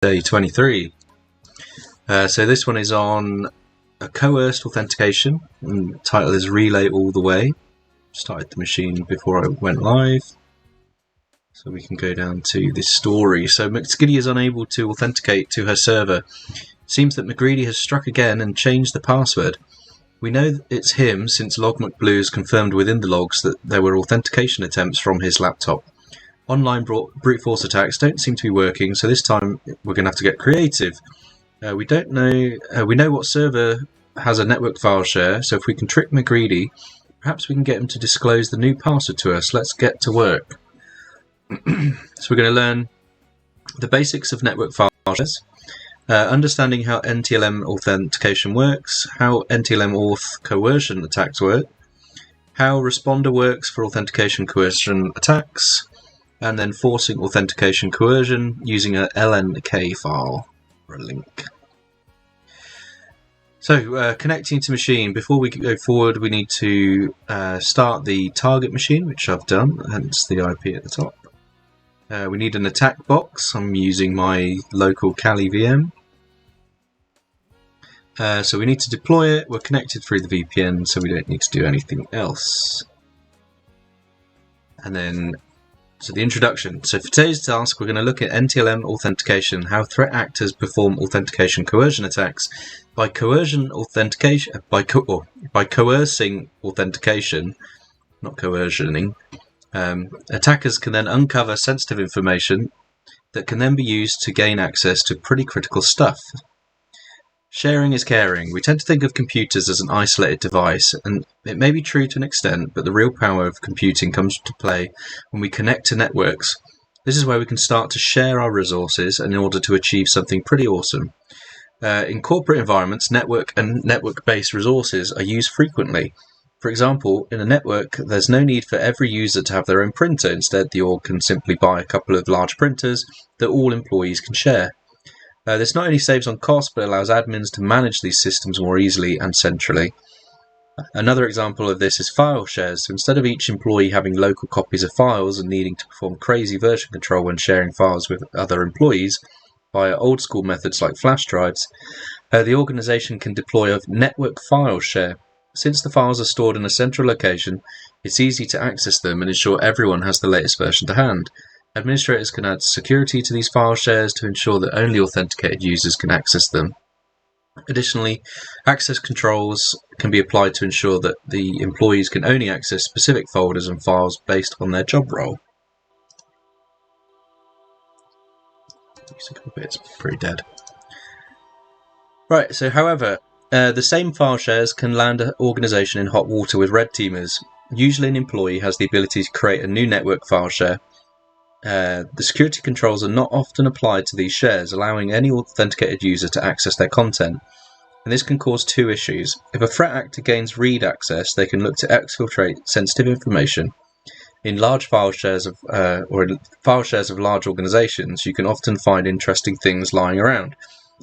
Day 23. So this one is on a coerced authentication, and the title is Relay All the Way. Started the machine before I went live, so we can go down to this story. So McSkiddy is unable to authenticate to her server. It seems that McGreedy has struck again and changed the password. We know it's him since Log McBlue has confirmed within the logs that there were authentication attempts from his laptop. Online brute force attacks don't seem to be working, so this time we're going to have to get creative. We know what server has a network file share, so if we can trick McGreedy, perhaps we can get him to disclose the new password to us. Let's get to work. So we're going to learn the basics of network file shares, understanding how NTLM authentication works, how NTLM auth coercion attacks work, how responder works for authentication coercion attacks, and then forcing authentication coercion using a LNK file or a link. So connecting to machine. Before we go forward, we need to start the target machine, which I've done, hence the IP at the top. We need an attack box. I'm using my local Kali VM. So we need to deploy it. We're connected through the VPN, so we don't need to do anything else. And then, so the introduction. So for today's task, we're going to look at NTLM authentication, how threat actors perform authentication coercion attacks. By coercion authentication, by coercing authentication, not coercioning, attackers can then uncover sensitive information that can then be used to gain access to pretty critical stuff. Sharing is caring. We tend to think of computers as an isolated device, and it may be true to an extent, but the real power of computing comes to play when we connect to networks. This is where we can start to share our resources in order to achieve something pretty awesome. In corporate environments, network and network-based resources are used frequently. For example, in a network, there's no need for every user to have their own printer. Instead, the org can simply buy a couple of large printers that all employees can share. This not only saves on cost, but allows admins to manage these systems more easily and centrally. Another example of this is file shares. So instead of each employee having local copies of files and needing to perform crazy version control when sharing files with other employees via old school methods like flash drives, the organization can deploy a network file share. Since the files are stored in a central location, it's easy to access them and ensure everyone has the latest version to hand. Administrators can add security to these file shares to ensure that only authenticated users can access them. Additionally, access controls can be applied to ensure that the employees can only access specific folders and files based on their job role. It's pretty dead. Right, so however, the same file shares can land an organization in hot water with red teamers. Usually an employee has the ability to create a new network file share. The security controls are not often applied to these shares, allowing any authenticated user to access their content. And this can cause two issues. If a threat actor gains read access, they can look to exfiltrate sensitive information. In large file shares of large organizations, you can often find interesting things lying around,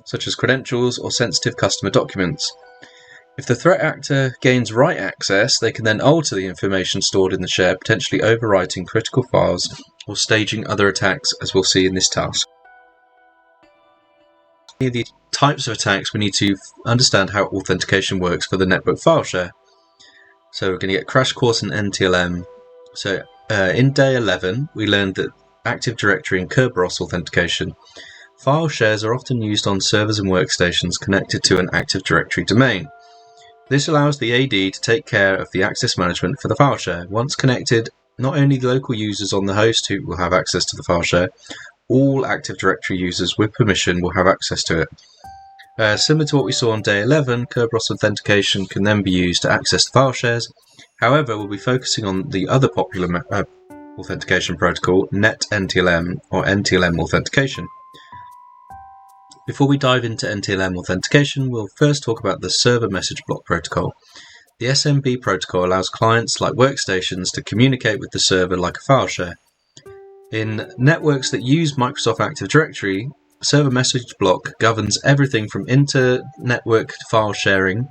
such as credentials or sensitive customer documents. If the threat actor gains write access, they can then alter the information stored in the share, potentially overwriting critical files or staging other attacks, as we'll see in this task. The types of attacks, we need to understand how authentication works for the network file share. So we're going to get crash course in NTLM. So in day 11, we learned that Active Directory and Kerberos authentication. File shares are often used on servers and workstations connected to an Active Directory domain. This allows the AD to take care of the access management for the file share. Once connected, not only the local users on the host who will have access to the file share, all Active Directory users with permission will have access to it. Similar to what we saw on day 11, Kerberos authentication can then be used to access the file shares. However, we'll be focusing on the other popular authentication protocol, NetNTLM or NTLM authentication. Before we dive into NTLM authentication, we'll first talk about the server message block protocol. The SMB protocol allows clients like workstations to communicate with the server like a file share. In networks that use Microsoft Active Directory, server message block governs everything from inter-network file sharing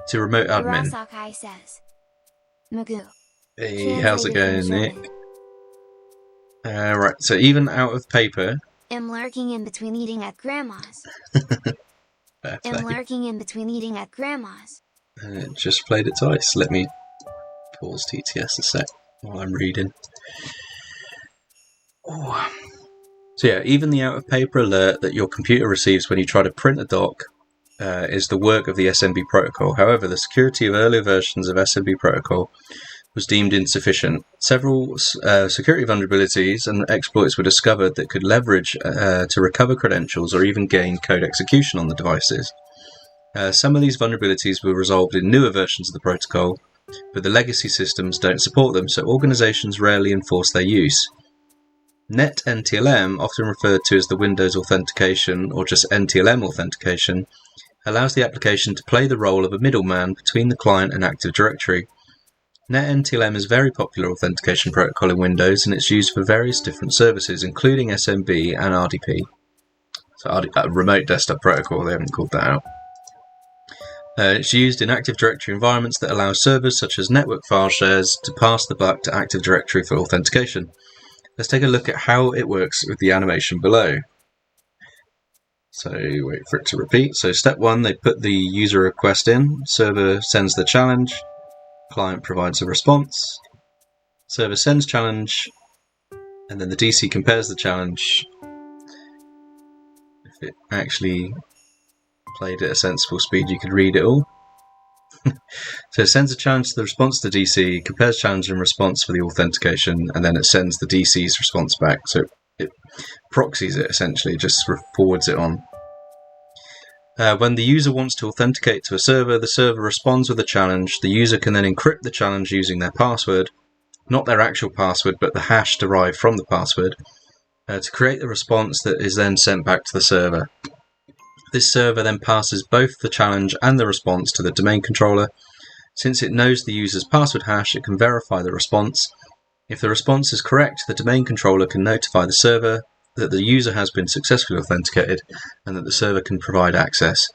to remote admin. Hey, how's it going, Nick? Right, so even out of paper, Am lurking in between eating at grandma's. Am lurking in between eating at grandma's. And it just played it twice. Let me pause TTS a sec while I'm reading. Oh. So yeah, even the out-of-paper alert that your computer receives when you try to print a doc is the work of the SMB protocol. However, the security of earlier versions of SMB protocol was deemed insufficient. Several security vulnerabilities and exploits were discovered that could leverage to recover credentials or even gain code execution on the devices. Some of these vulnerabilities were resolved in newer versions of the protocol, but the legacy systems don't support them, so organizations rarely enforce their use. NTLM, often referred to as the Windows Authentication or just NTLM Authentication, allows the application to play the role of a middleman between the client and Active Directory. NTLM is a very popular authentication protocol in Windows, and it's used for various different services, including SMB and RDP. So Remote Desktop Protocol, they haven't called that out. It's used in Active Directory environments that allow servers such as network file shares to pass the buck to Active Directory for authentication. Let's take a look at how it works with the animation below. So wait for it to repeat. So step 1, they put the user request in, server sends the challenge, client provides a response, server sends challenge, and then the DC compares the challenge. If it actually played at a sensible speed, you could read it all. So it sends a challenge to the response to DC, compares challenge and response for the authentication, and then it sends the DC's response back. So it proxies it, essentially, just forwards it on. When the user wants to authenticate to a server, the server responds with a challenge. The user can then encrypt the challenge using their password, not their actual password, but the hash derived from the password, to create the response that is then sent back to the server. This server then passes both the challenge and the response to the domain controller. Since it knows the user's password hash, it can verify the response. If the response is correct, the domain controller can notify the server that the user has been successfully authenticated and that the server can provide access.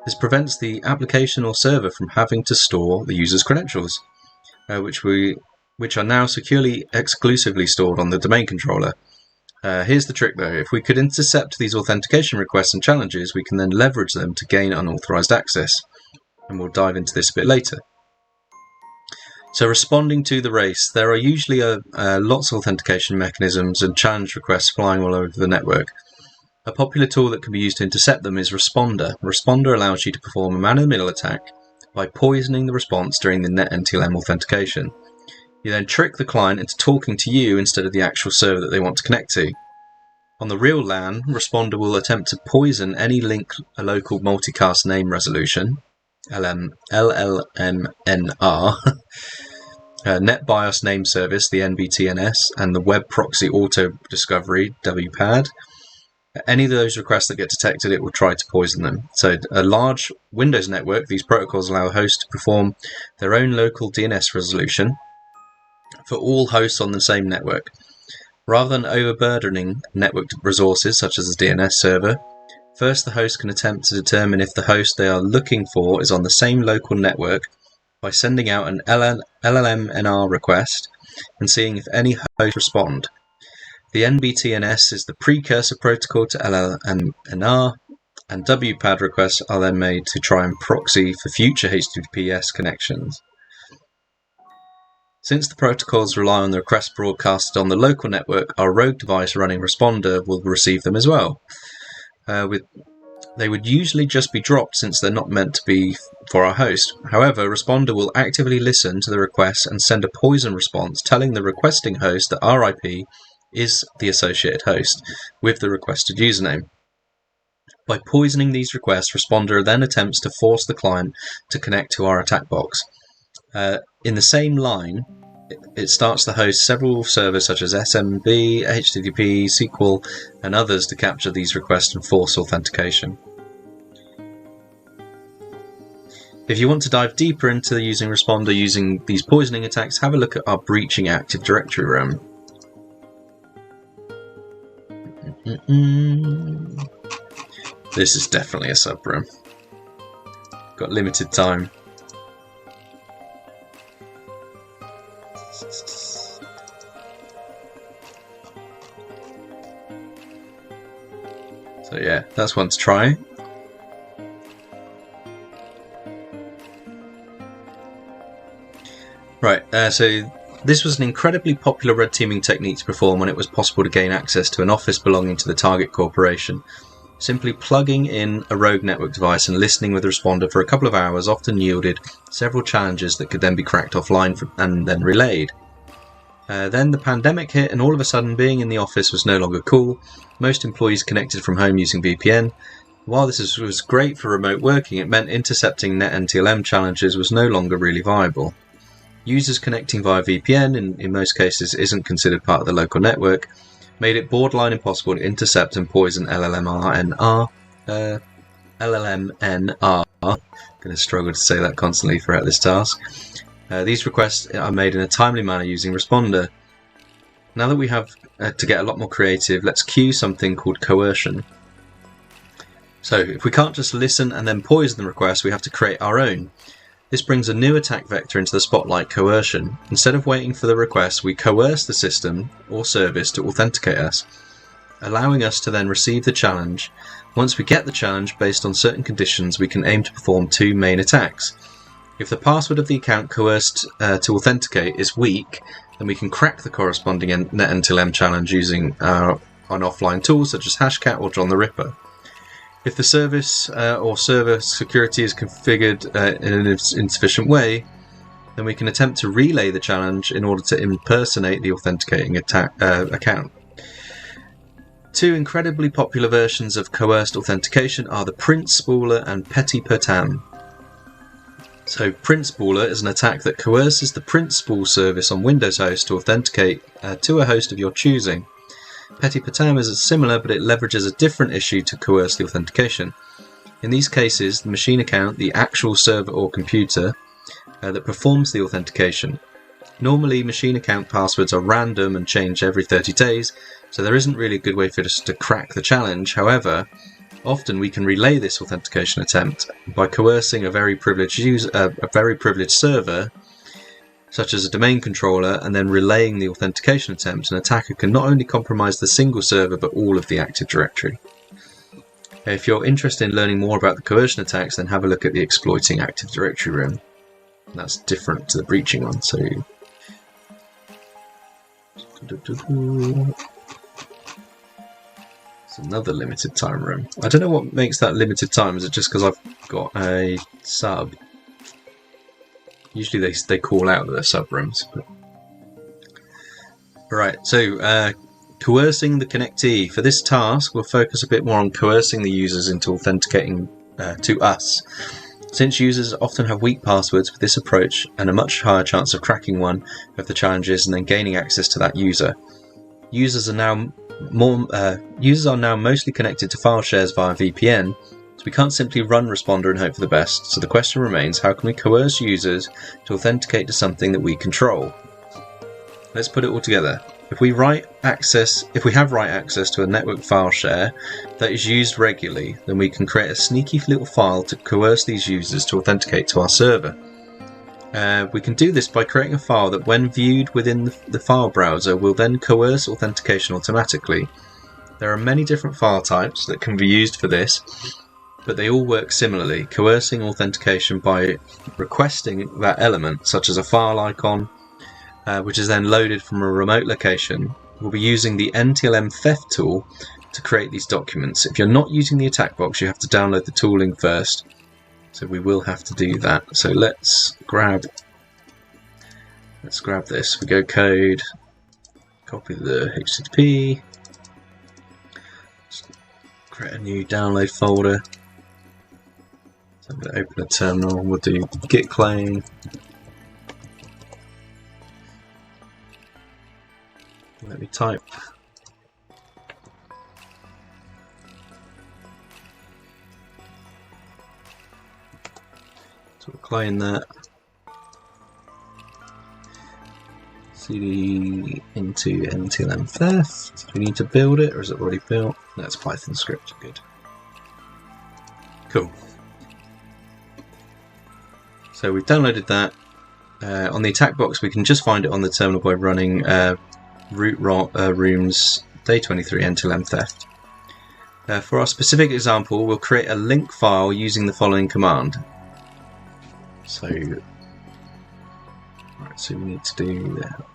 This prevents the application or server from having to store the user's credentials, which are now securely exclusively stored on the domain controller. Here's the trick though, if we could intercept these authentication requests and challenges, we can then leverage them to gain unauthorized access, and we'll dive into this a bit later. So responding to the race, there are usually lots of authentication mechanisms and challenge requests flying all over the network. A popular tool that can be used to intercept them is Responder. Responder allows you to perform a man-in-the-middle attack by poisoning the response during the NTLM authentication. You then trick the client into talking to you instead of the actual server that they want to connect to. On the real LAN, Responder will attempt to poison any link a local multicast name resolution, LLMNR, NetBIOS name service, the NBTNS, and the Web Proxy Auto Discovery, WPAD. Any of those requests that get detected, it will try to poison them. So a large Windows network, these protocols allow hosts to perform their own local DNS resolution for all hosts on the same network. Rather than overburdening network resources such as a DNS server, first the host can attempt to determine if the host they are looking for is on the same local network by sending out an LLMNR request and seeing if any hosts respond. The NBTNS is the precursor protocol to LLMNR, and WPAD requests are then made to try and proxy for future HTTPS connections. Since the protocols rely on the requests broadcasted on the local network, our rogue device running Responder will receive them as well. They would usually just be dropped since they're not meant to be for our host. However, Responder will actively listen to the request and send a poison response telling the requesting host that our IP is the associated host with the requested username. By poisoning these requests, Responder then attempts to force the client to connect to our attack box. In the same line, it starts to host several servers such as SMB, HTTP, SQL, and others to capture these requests and force authentication. If you want to dive deeper into using Responder using these poisoning attacks, have a look at our breaching Active Directory realm. This is definitely a subroom. Got limited time. that's one to try. Right, so this was an incredibly popular red teaming technique to perform when it was possible to gain access to an office belonging to the target corporation. Simply plugging in a rogue network device and listening with the responder for a couple of hours often yielded several challenges that could then be cracked offline and then relayed. Then the pandemic hit, and all of a sudden being in the office was no longer cool. Most employees connected from home using VPN. While this was great for remote working, it meant intercepting net NTLM challenges was no longer really viable. Users connecting via VPN, in most cases, isn't considered part of the local network, made it borderline impossible to intercept and poison LLMNR. I'm going to struggle to say that constantly throughout this task. These requests are made in a timely manner using Responder. Now that we have to get a lot more creative, let's cue something called coercion. So if we can't just listen and then poison the request, we have to create our own. This brings a new attack vector into the spotlight: coercion. Instead of waiting for the request, we coerce the system or service to authenticate us, allowing us to then receive the challenge. Once we get the challenge, based on certain conditions, we can aim to perform two main attacks. If the password of the account coerced to authenticate is weak, then we can crack the corresponding net NTLM challenge using an offline tool such as Hashcat or John the Ripper. If the service or server security is configured in an insufficient way, then we can attempt to relay the challenge in order to impersonate the authenticating account. Two incredibly popular versions of coerced authentication are the print spooler and petit pertam. So print spooler is an attack that coerces the print spool service on Windows host to authenticate to a host of your choosing. Petit pertam is similar, but it leverages a different issue to coerce the authentication. In these cases, the machine account, the actual server or computer that performs the authentication. Normally, machine account passwords are random and change every 30 days, so there isn't really a good way for us to crack the challenge. However, often we can relay this authentication attempt by coercing a very privileged server, such as a domain controller, and then relaying the authentication attempt. An attacker can not only compromise the single server but all of the Active Directory. If you're interested in learning more about the coercion attacks, then have a look at the exploiting Active Directory room. That's different to the breaching one. So it's another limited time room. I don't know what makes that limited time. Is it just because I've got a sub? Usually they call out their sub-rooms. But... Alright, so coercing the connectee. For this task, we'll focus a bit more on coercing the users into authenticating to us. Since users often have weak passwords with this approach and a much higher chance of cracking one of the challenges and then gaining access to that user. Users are now mostly connected to file shares via VPN, so we can't simply run Responder and hope for the best. So the question remains, how can we coerce users to authenticate to something that we control? Let's put it all together. If we have write access to a network file share that is used regularly, then we can create a sneaky little file to coerce these users to authenticate to our server. We can do this by creating a file that, when viewed within the file browser, will then coerce authentication automatically. There are many different file types that can be used for this, but they all work similarly, coercing authentication by requesting that element, such as a file icon, which is then loaded from a remote location. We'll be using the NTLM theft tool to create these documents. If you're not using the attack box, you have to download the tooling first. So we will have to do that. So let's grab this. We go code, copy the HTTP, create a new download folder. So I'm going to open a terminal. We'll do git clone. Let me type. So we'll clone that. CD into NTLM theft. Do we need to build it, or is it already built? That's Python script. Good. Cool. So we've downloaded that. On the attack box, we can just find it on the terminal by running root rooms day 23 NTLM theft. For our specific example, we'll create a link file using the following command. So we need to do that.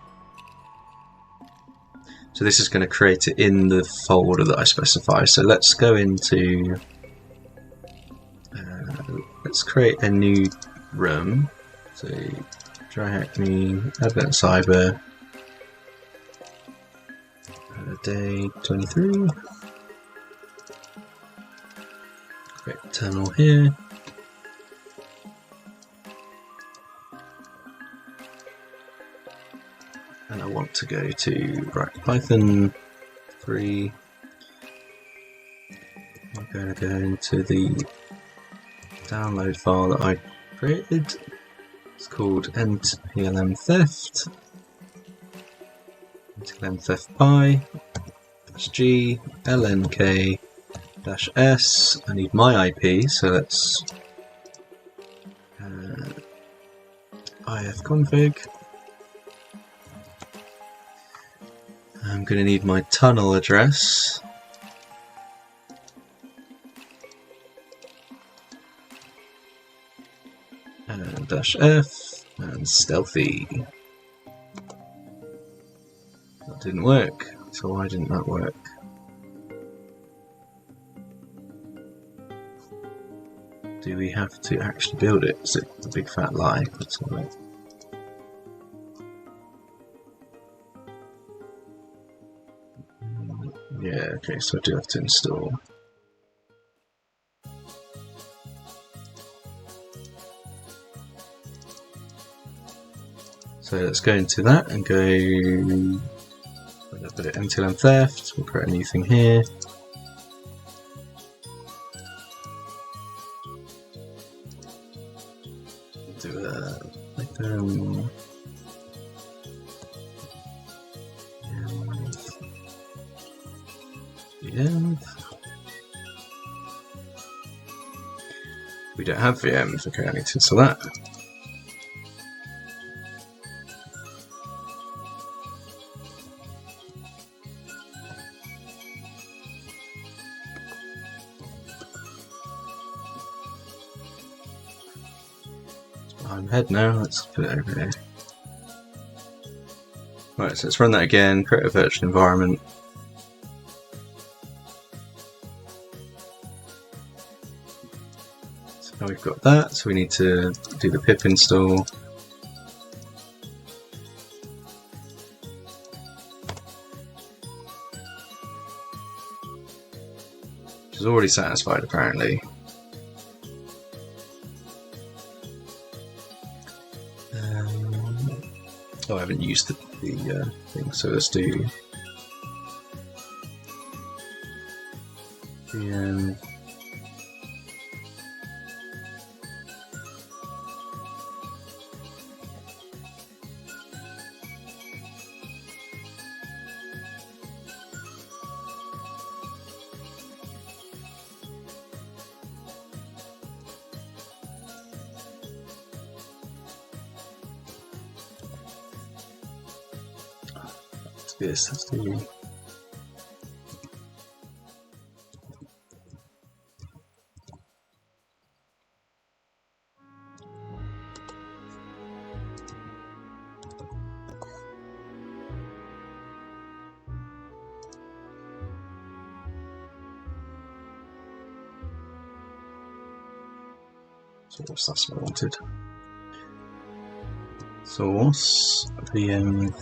So this is going to create it in the folder that I specify. So let's go into, let's create a new room. So TryHackMe, Advent Cyber, day 23. Create terminal here. And I want to go to Python 3. I'm going to go into the download file that I created. It's called NTLM theft. NTLM theft by -g lnk -s. I need my IP, so let's ifconfig. I'm going to need my tunnel address. And -f and stealthy. That didn't work. So why didn't that work? Do we have to actually build it? Is it a big fat lie? Let's have a look. Yeah, okay, so I do have to install. So let's go into that and go, put it NTLM theft, we'll create a new thing here. Do a Python. We don't have VMs, okay, I need to install that. It's behind my head now, let's put it over here. Right, so let's run that again, create a virtual environment. Now we've got that, so we need to do the pip install. Which is already satisfied apparently. Oh, I haven't used the thing, so let's do VM. This, let's do. So what stuff's I wanted. Source VM.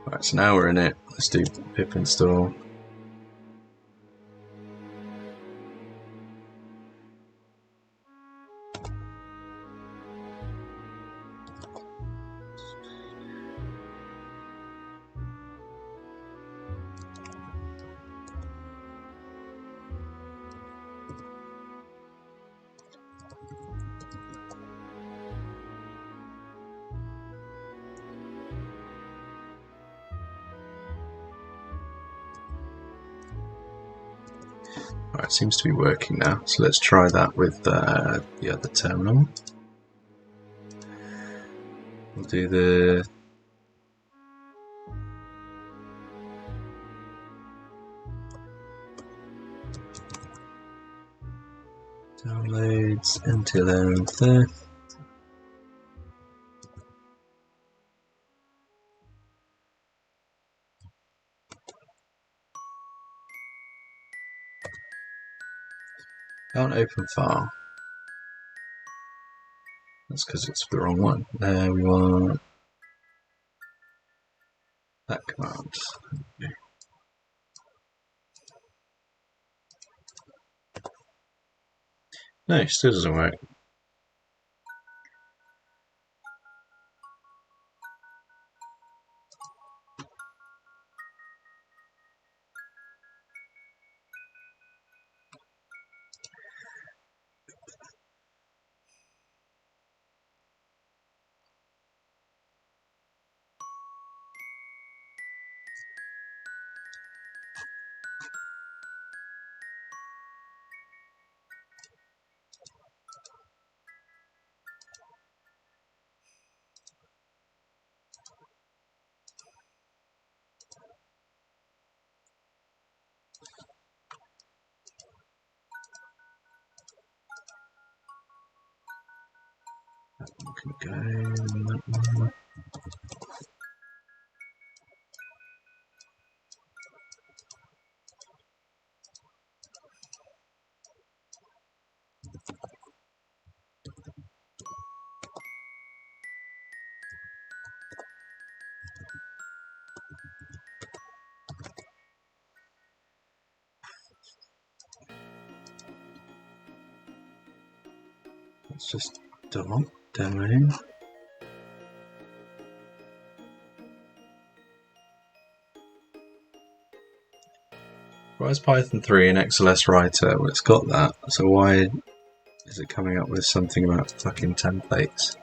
Right, so now we're in it. Let's do pip install. Right, it seems to be working now, so let's try that with the other terminal. We'll do the downloads NTLM theft. Can't open file. That's because it's the wrong one. We want that command. Okay. No, still doesn't work. Go that one. Let's just demo. Why is Python 3 an XLS writer? Well, it's got that, so why is it coming up with something about fucking templates?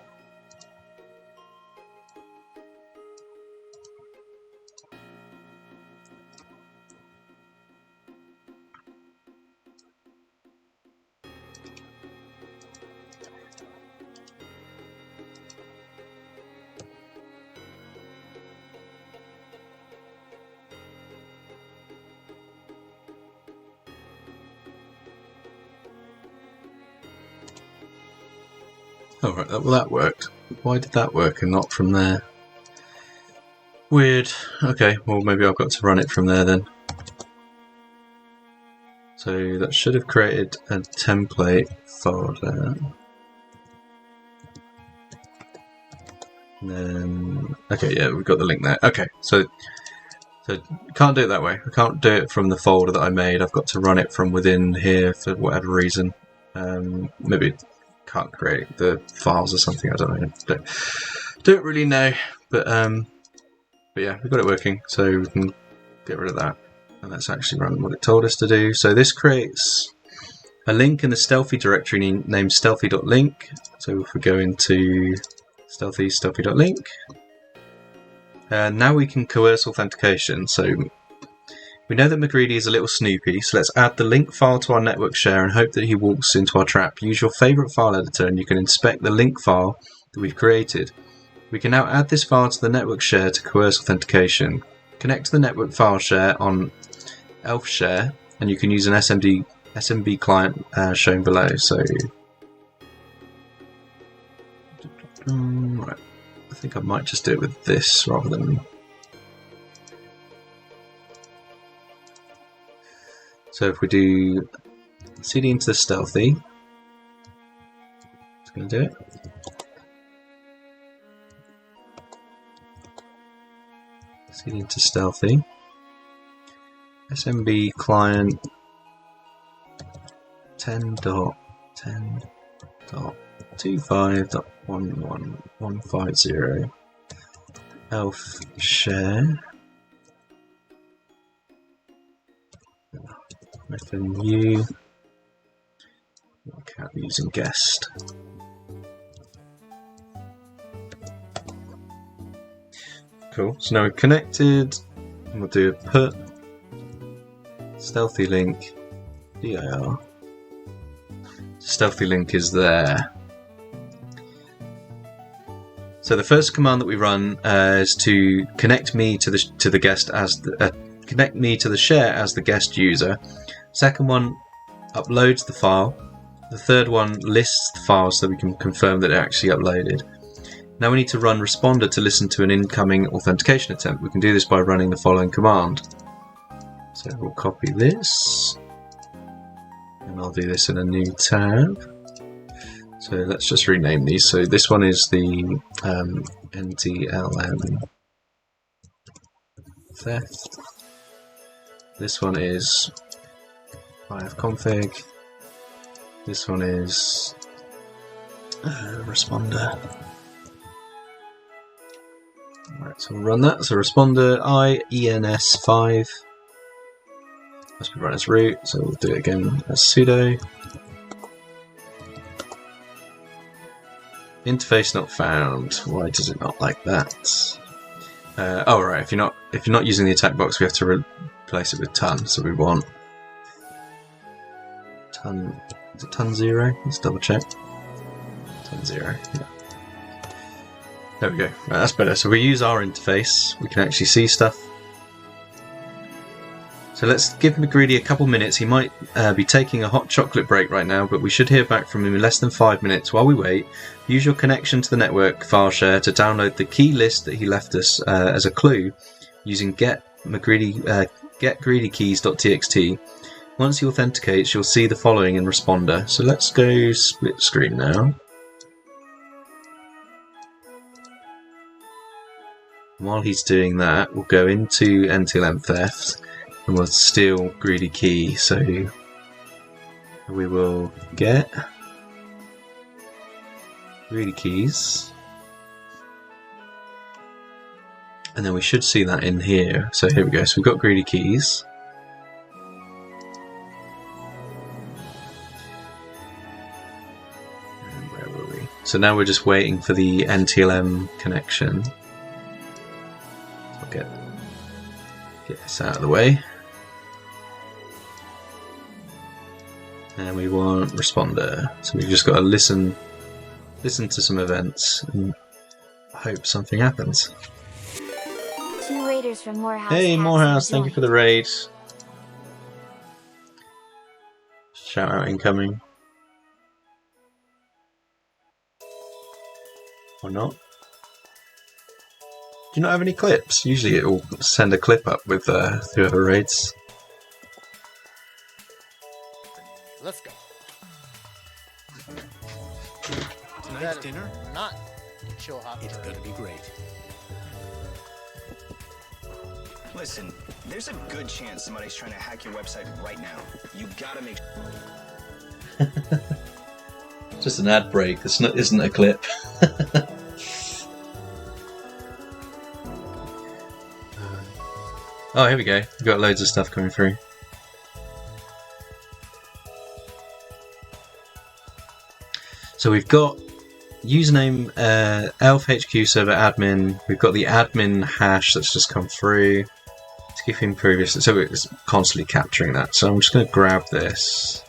Oh, right, well that worked. Why did that work and not from there? Weird. Okay, well maybe I've got to run it from there then. So that should have created a template folder. And then, okay, yeah, we've got the link there. Okay, so can't do it that way. I can't do it from the folder that I made. I've got to run it from within here for whatever reason. Maybe can't create the files or something. I don't know. Don't really know. But yeah, we've got it working, so we can get rid of that. And let's actually run what it told us to do. So this creates a link in the stealthy directory named stealthy.link. So if we go into stealthy.link, and now we can coerce authentication. So we know that McGreedy is a little snoopy, so let's add the link file to our network share and hope that he walks into our trap. Use your favorite file editor and you can inspect the link file that we've created. We can now add this file to the network share to coerce authentication. Connect to the network file share on elf share, and you can use an SMB client shown below. So, right, I think I might just do it with this rather than. So if we do cd into the stealthy, it's going to do it. Cd into stealthy. SMB client 10.10.25.11150 elf share new account using guest. Cool. So now we're connected, and we'll do a put stealthy link dir. Stealthy link is there. So the first command that we run is to connect me to the guest as connect me to the share as the guest user. Second one uploads the file. The third one lists the file so we can confirm that it actually uploaded. Now we need to run responder to listen to an incoming authentication attempt. We can do this by running the following command. So we'll copy this, and I'll do this in a new tab. So let's just rename these. So this one is the NTLM theft. This one is ifconfig. This one is responder. Right, so we'll run that. So responder IENS5 must be run as root, so we'll do it again as sudo. Interface not found. Why does it not like that? Oh right, if you're not using the attack box, we have to replace it with ton. So we want ton. Is it ton 0? Let's double check. Ton 0. Yeah. There we go. Right, that's better. So we use our interface. We can actually see stuff. So let's give McGreedy a couple minutes. He might be taking a hot chocolate break right now, but we should hear back from him in less than 5 minutes. While we wait, use your connection to the network file share to download the key list that he left us as a clue using getGreedyKeys.txt. Once he authenticates, you'll see the following in responder. So let's go split screen now. While he's doing that, we'll go into NTLM theft and we'll steal greedy key. So we will get greedy keys, and then we should see that in here. So here we go. So we've got greedy keys. And where were we? So now we're just waiting for the NTLM connection. Get this out of the way, and we want responder. So we've just got to listen to some events and hope something happens. 2 raiders from Morehouse. Hey Morehouse, thank you for the raid. Shout out incoming. Or not. Do you not have any clips? Usually it will send a clip up with whoever raids. Let's go. Tonight's dinner? Not chill hot. It's gonna be great. Listen, there's a good chance somebody's trying to hack your website right now. You gotta make Just an ad break. This isn't a clip. Oh, here we go. We've got loads of stuff coming through. So we've got username Elf HQ server admin. We've got the admin hash that's just come through. Let's give him previous. So it's constantly capturing that. So I'm just going to grab this.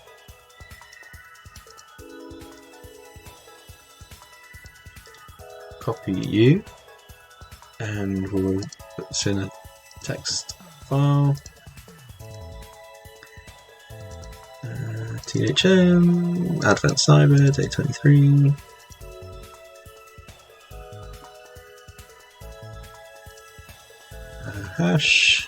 Copy you. And we'll put this in a text file. THM, Advent Cyber, day 23. Hash.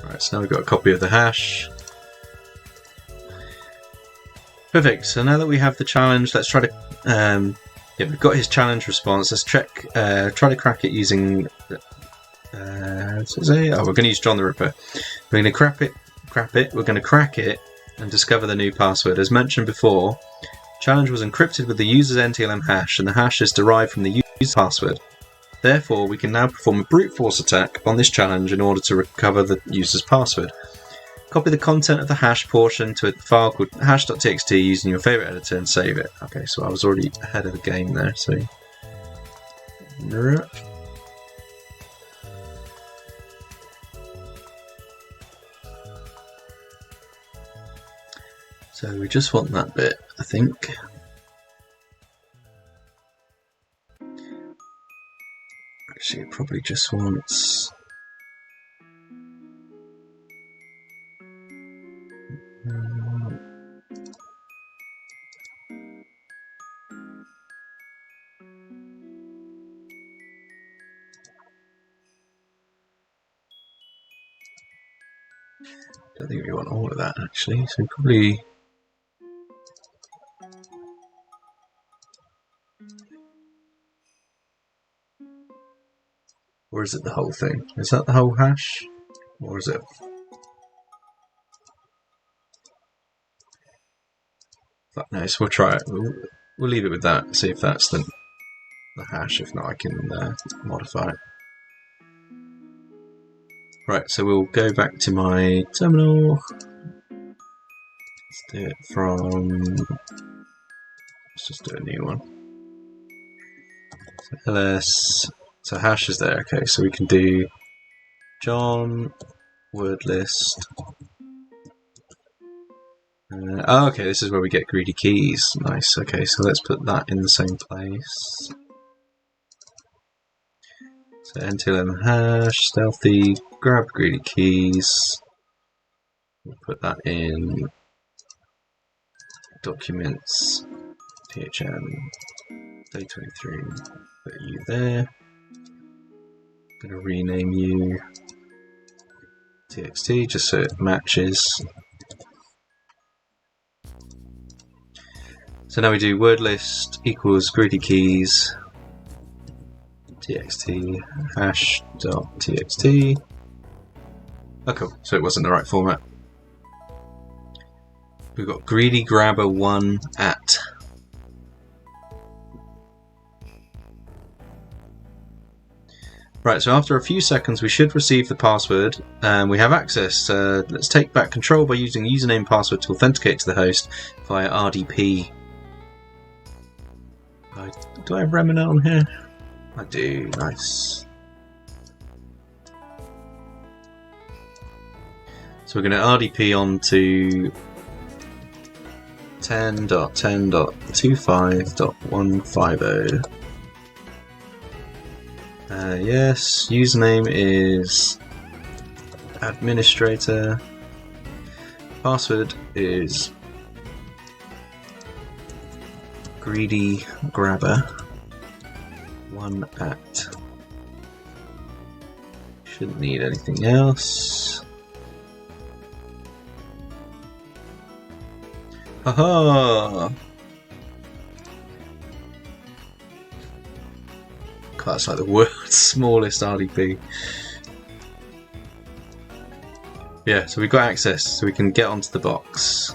Right, so now we've got a copy of the hash. Perfect, so now that we have the challenge, let's try to yeah, we've got his challenge response. Let's check, try to crack it using. We're going to use John the Ripper. We're going to crap it. We're going to crack it and discover the new password. As mentioned before, challenge was encrypted with the user's NTLM hash, and the hash is derived from the user's password. Therefore, we can now perform a brute force attack on this challenge in order to recover the user's password. Copy the content of the hash portion to a file called hash.txt using your favorite editor and save it. Okay, so I was already ahead of the game there, so. So we just want that bit, I think. Actually, it probably just wants... I don't think we want all of that, actually, so probably... Or is it the whole thing? Is that the whole hash? Or is it... Fuck knows, we'll try it. We'll leave it with that, see if that's the hash. If not, I can modify it. Right, so we'll go back to my terminal. Let's do it from... Let's just do a new one. So ls... So hash is there, okay, so we can do John, word list. Oh, okay, this is where we get greedy keys. Nice, okay, so let's put that in the same place. So NTLM hash, stealthy, grab greedy keys. We'll put that in documents, THM, day 23, put you there. I'm going to rename you TXT just so it matches. So now we do word list equals greedy keys txt hash dot txt. Oh cool, so it wasn't the right format. We've got greedy grabber 1 at. Right, so after a few seconds we should receive the password and we have access. Let's take back control by using username and password to authenticate to the host via RDP. Do I have Remnant on here? I do, nice. So we're going to RDP on to 10.10.25.150. Yes, username is administrator. Password is greedy grabber 1 at. Shouldn't need anything else. Haha! God, that's like the world's smallest RDP. Yeah, so we've got access, so we can get onto the box.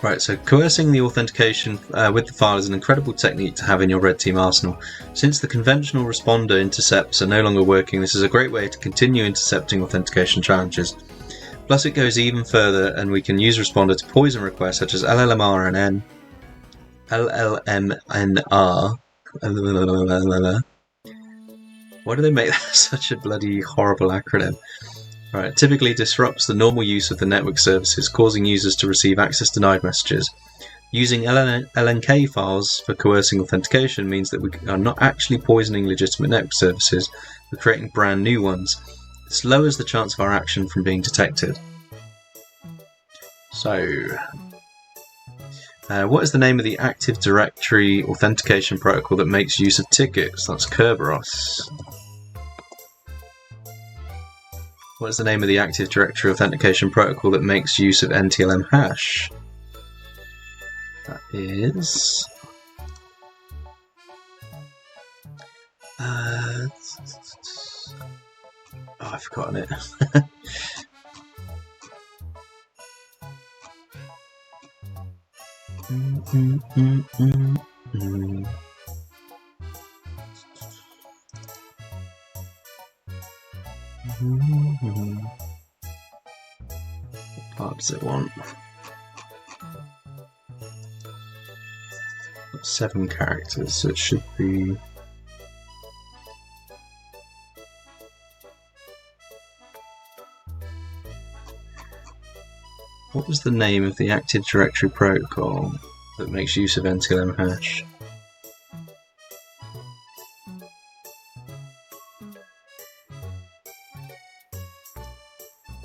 Right, so coercing the authentication with the file is an incredible technique to have in your red team arsenal. Since the conventional responder intercepts are no longer working, this is a great way to continue intercepting authentication challenges. Plus it goes even further and we can use responder to poison requests such as LLMRNN, LLMNR. Why do they make that such a bloody horrible acronym? Right, it typically disrupts the normal use of the network services, causing users to receive access denied messages. Using LNK files for coercing authentication means that we are not actually poisoning legitimate network services, we're creating brand new ones. This lowers the chance of our action from being detected. So, what is the name of the Active Directory authentication protocol that makes use of tickets? That's Kerberos. What is the name of the Active Directory authentication protocol that makes use of NTLM hash? That is... oh, I've forgotten it. What part does it want? 7 characters, so it should be... What was the name of the Active Directory protocol that makes use of NTLM hash?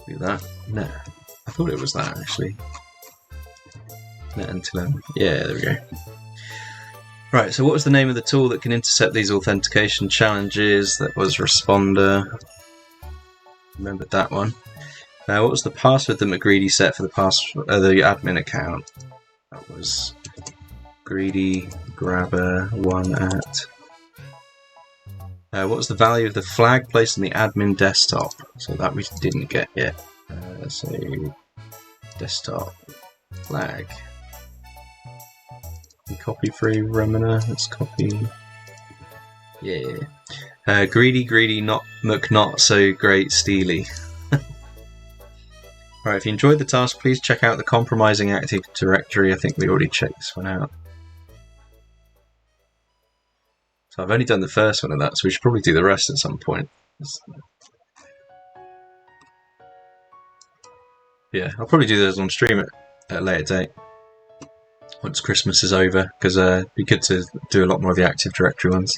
Be that. No. I thought it was that actually. Net NTLM. Yeah, there we go. Right, so what was the name of the tool that can intercept these authentication challenges? That was Responder. Remembered that one. Now, what was the password that McGreedy set for the the admin account? That was greedy grabber 1@. What was the value of the flag placed on the admin desktop? So that we didn't get yet. So desktop flag. Copy free Remina. Let's copy. Yeah. Greedy, not so great, Steely. Right, if you enjoyed the task, please check out the compromising Active Directory. I think we already checked this one out. So I've only done the first one of that, so we should probably do the rest at some point. Yeah, I'll probably do those on stream at a later date. Once Christmas is over, because it'd be good to do a lot more of the Active Directory ones.